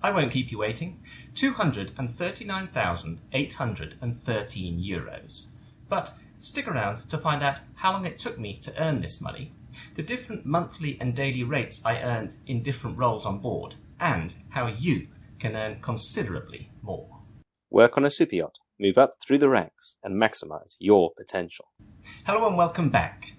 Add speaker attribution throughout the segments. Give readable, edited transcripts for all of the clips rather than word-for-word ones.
Speaker 1: I won't keep you waiting. €239,813. But stick around to find out how long it took me to earn this money, the different monthly and daily rates I earned in different roles on board, and how you can earn considerably more.
Speaker 2: Work on a super yacht, move up through the ranks, and maximize your potential.
Speaker 1: Hello and welcome back.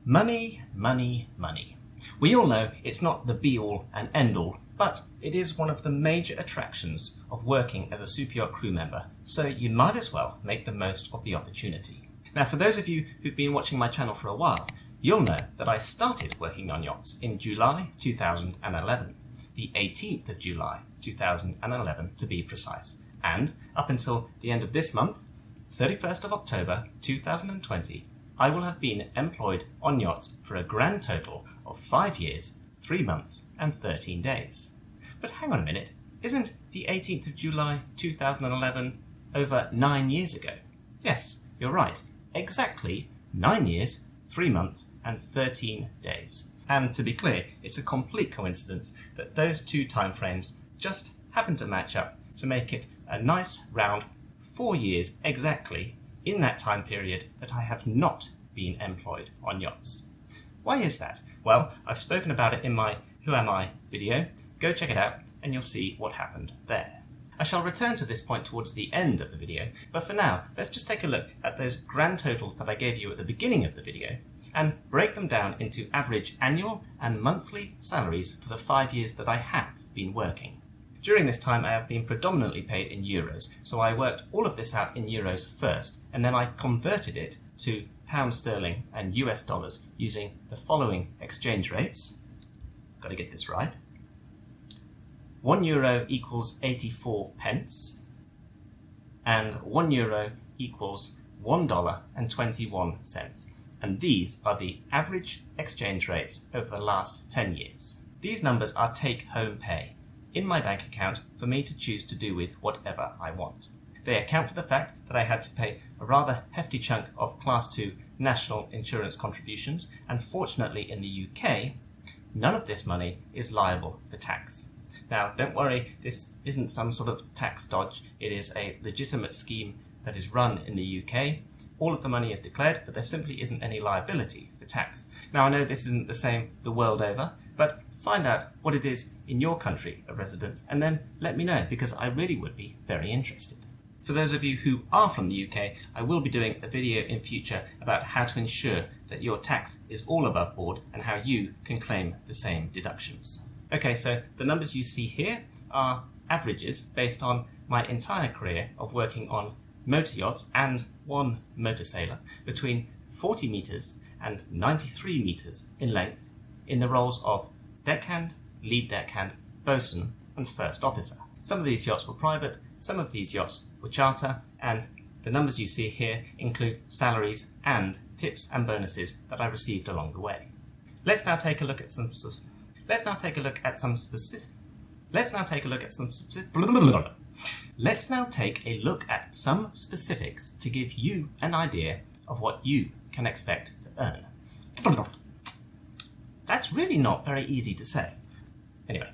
Speaker 1: Money, money, money. We all know it's not the be-all and end-all, but it is one of the major attractions of working as a super yacht crew member, so you might as well make the most of the opportunity. Now, for those of you who've been watching my channel for a while, you'll know that I started working on yachts in July 2011, the 18th of July 2011 to be precise, and up until the end of this month, 31st of October 2020, I will have been employed on yachts for a grand total of 5 years, 3 months and 13 days. But hang on a minute, isn't the 18th of July 2011 over 9 years ago? Yes, you're right, exactly 9 years, 3 months and 13 days. And to be clear, it's a complete coincidence that those two time frames just happen to match up to make it a nice round 4 years exactly in that time period that I have not been employed on yachts. Why is that? Well, I've spoken about it in my Who Am I video. Go check it out and you'll see what happened there. I shall return to this point towards the end of the video, but for now, let's just take a look at those grand totals that I gave you at the beginning of the video and break them down into average annual and monthly salaries for the 5 years that I have been working. During this time, I have been predominantly paid in euros, so I worked all of this out in euros first, and then I converted it to pound sterling and US dollars using the following exchange rates. Got to get this right. €1 equals 84 pence, and €1 equals $1.21. And these are the average exchange rates over the last 10 years. These numbers are take-home pay in my bank account for me to choose to do with whatever I want. They account for the fact that I had to pay a rather hefty chunk of Class 2 national insurance contributions, and fortunately in the UK, none of this money is liable for tax. Now, don't worry, this isn't some sort of tax dodge. It is a legitimate scheme that is run in the UK. All of the money is declared, but there simply isn't any liability for tax. Now, I know this isn't the same the world over, but find out what it is in your country of residence and then let me know, because I really would be very interested. For those of you who are from the UK, I will be doing a video in future about how to ensure that your tax is all above board and how you can claim the same deductions. Okay, so the numbers you see here are averages based on my entire career of working on motor yachts and one motor sailor between 40 metres and 93 metres in length in the roles of deckhand, lead deckhand, bosun and first officer. Some of these yachts were private, some of these yachts were charter, and the numbers you see here include salaries and tips and bonuses that I received along the way. Let's now take a look at some specifics to give you an idea of what you can expect to earn. That's really not very easy to say. Anyway,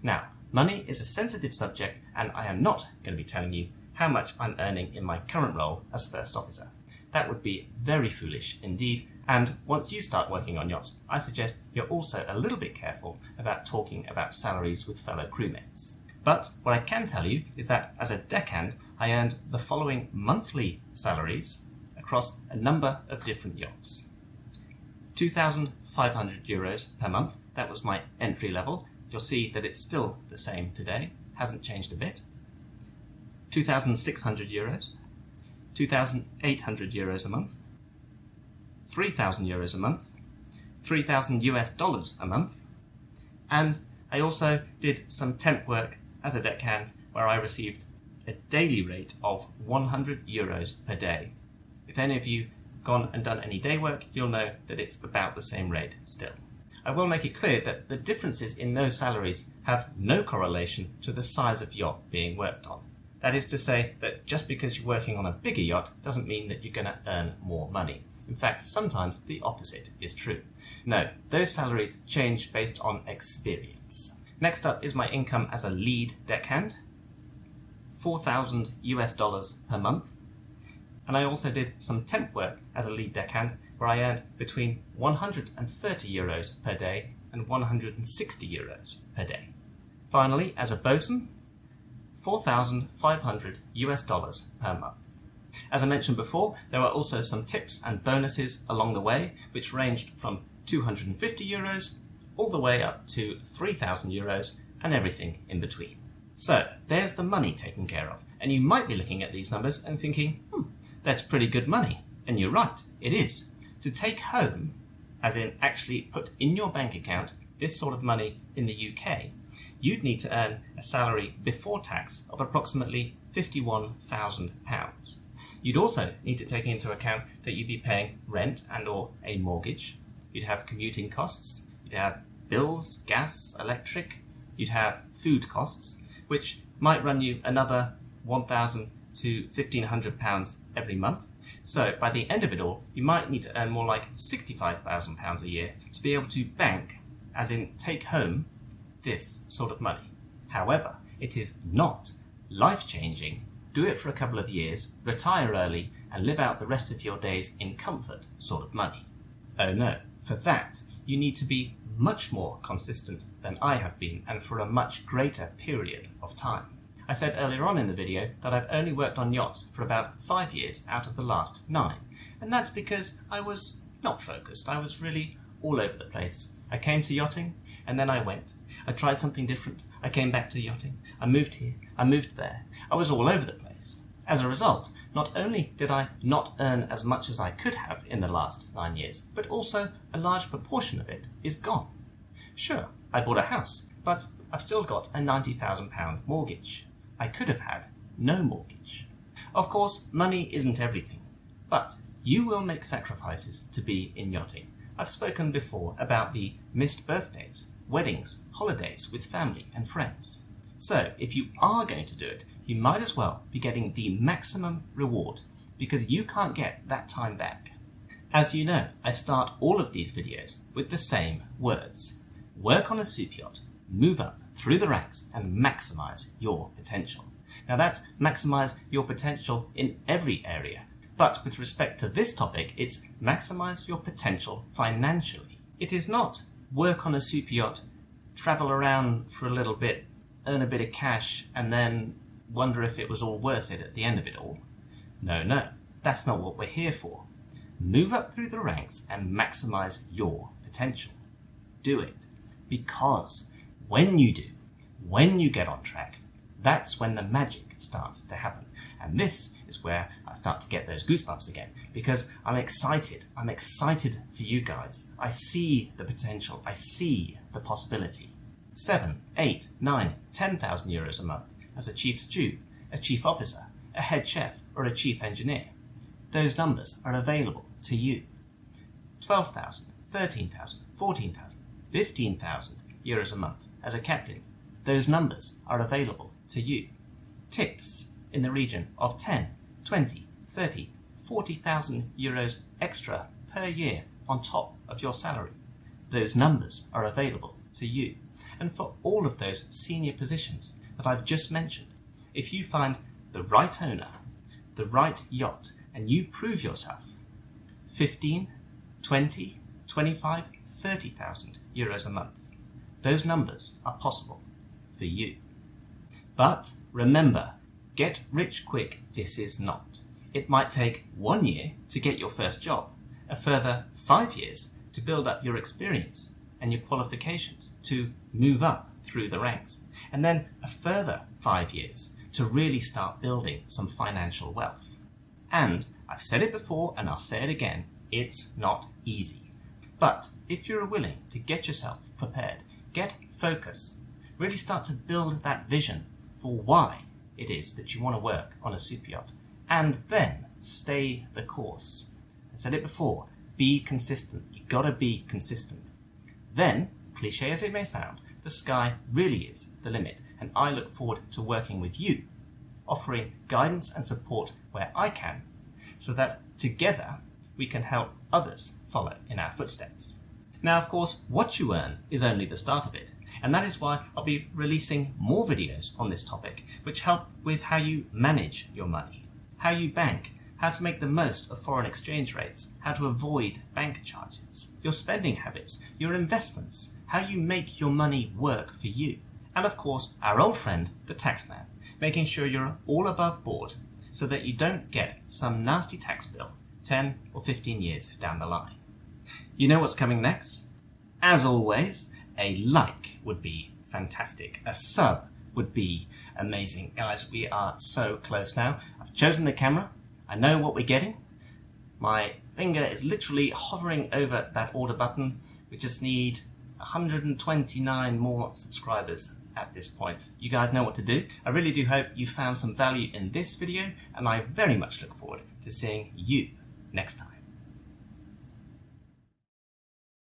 Speaker 1: now, money is a sensitive subject, and I am not going to be telling you how much I'm earning in my current role as first officer. That would be very foolish indeed, and once you start working on yachts, I suggest you're also a little bit careful about talking about salaries with fellow crewmates. But what I can tell you is that as a deckhand, I earned the following monthly salaries across a number of different yachts. €2,500 per month, that was my entry level. You'll see that it's still the same today, hasn't changed a bit. €2,600, €2,800 a month, €3,000 a month, $3,000 a month, and I also did some temp work as a deckhand where I received a daily rate of €100 per day. If any of you have gone and done any day work, you'll know that it's about the same rate still. I will make it clear that the differences in those salaries have no correlation to the size of yacht being worked on. That is to say that just because you're working on a bigger yacht doesn't mean that you're going to earn more money. In fact, sometimes the opposite is true. No, those salaries change based on experience. Next up is my income as a lead deckhand, $4,000 US per month. And I also did some temp work as a lead deckhand where I earned between 130 euros per day and 160 euros per day. Finally, as a bosun, $4,500 US per month. As I mentioned before, there were also some tips and bonuses along the way, which ranged from 250 euros all the way up to 3,000 euros and everything in between. So there's the money taken care of. And you might be looking at these numbers and thinking, that's pretty good money. And you're right, it is. To take home, as in actually put in your bank account, this sort of money in the UK, you'd need to earn a salary before tax of approximately £51,000. You'd also need to take into account that you'd be paying rent and or a mortgage. You'd have commuting costs. You'd have bills, gas, electric. You'd have food costs, which might run you another £1,000 to £1,500 every month. So by the end of it all, you might need to earn more like £65,000 a year to be able to bank, as in take home, this sort of money. However, it is not life-changing, do it for a couple of years, retire early, and live out the rest of your days in comfort sort of money. Oh no, for that, you need to be much more consistent than I have been, and for a much greater period of time. I said earlier on in the video that I've only worked on yachts for about 5 years out of the last 9, and that's because I was not focused. I was really all over the place. I came to yachting, and then I went. I tried something different. I came back to yachting. I moved here. I moved there. I was all over the place. As a result, not only did I not earn as much as I could have in the last 9 years, but also a large proportion of it is gone. Sure, I bought a house, but I've still got a £90,000 mortgage. I could have had no mortgage. Of course, money isn't everything, but you will make sacrifices to be in yachting. I've spoken before about the missed birthdays, weddings, holidays with family and friends. So if you are going to do it, you might as well be getting the maximum reward, because you can't get that time back. As you know, I start all of these videos with the same words. Work on a super yacht, move up through the ranks and maximize your potential. Now that's maximize your potential in every area. But with respect to this topic, it's maximize your potential financially. It is not work on a super yacht, travel around for a little bit, earn a bit of cash, and then wonder if it was all worth it at the end of it all. No, that's not what we're here for. Move up through the ranks and maximize your potential. Do it. Because when you do, when you get on track, that's when the magic starts to happen. And this is where I start to get those goosebumps again, because I'm excited. I'm excited for you guys. I see the potential. I see the possibility. 7, 8, 9, 10,000 euros a month as a chief stew, a chief officer, a head chef, or a chief engineer. Those numbers are available to you. 12,000, 13,000, 14,000, 15,000 euros a month as a captain. Those numbers are available to you. Tips in the region of 10, 20, 30, 40,000 euros extra per year on top of your salary. Those numbers are available to you. And for all of those senior positions that I've just mentioned, if you find the right owner, the right yacht, and you prove yourself, 15, 20, 25, 30,000 euros a month. Those numbers are possible for you. But remember, get rich quick, this is not. It might take 1 year to get your first job, a further 5 years to build up your experience and your qualifications to move up through the ranks, and then a further 5 years to really start building some financial wealth. And I've said it before and I'll say it again, it's not easy. But if you're willing to get yourself prepared, get focus, really start to build that vision for why it is that you want to work on a super yacht, and then stay the course. I said it before, be consistent. You gotta be consistent. Then, cliche as it may sound, the sky really is the limit, and I look forward to working with you, offering guidance and support where I can, so that together we can help others follow in our footsteps. Now, of course, what you earn is only the start of it. And that is why I'll be releasing more videos on this topic, which help with how you manage your money, how you bank, how to make the most of foreign exchange rates, how to avoid bank charges, your spending habits, your investments, how you make your money work for you, and of course our old friend, the taxman, making sure you're all above board so that you don't get some nasty tax bill 10 or 15 years down the line. You know what's coming next? As always, a like would be fantastic. A sub would be amazing. Guys, we are so close now. I've chosen the camera. I know what we're getting. My finger is literally hovering over that order button. We just need 129 more subscribers at this point. You guys know what to do. I really do hope you found some value in this video, and I very much look forward to seeing you next time.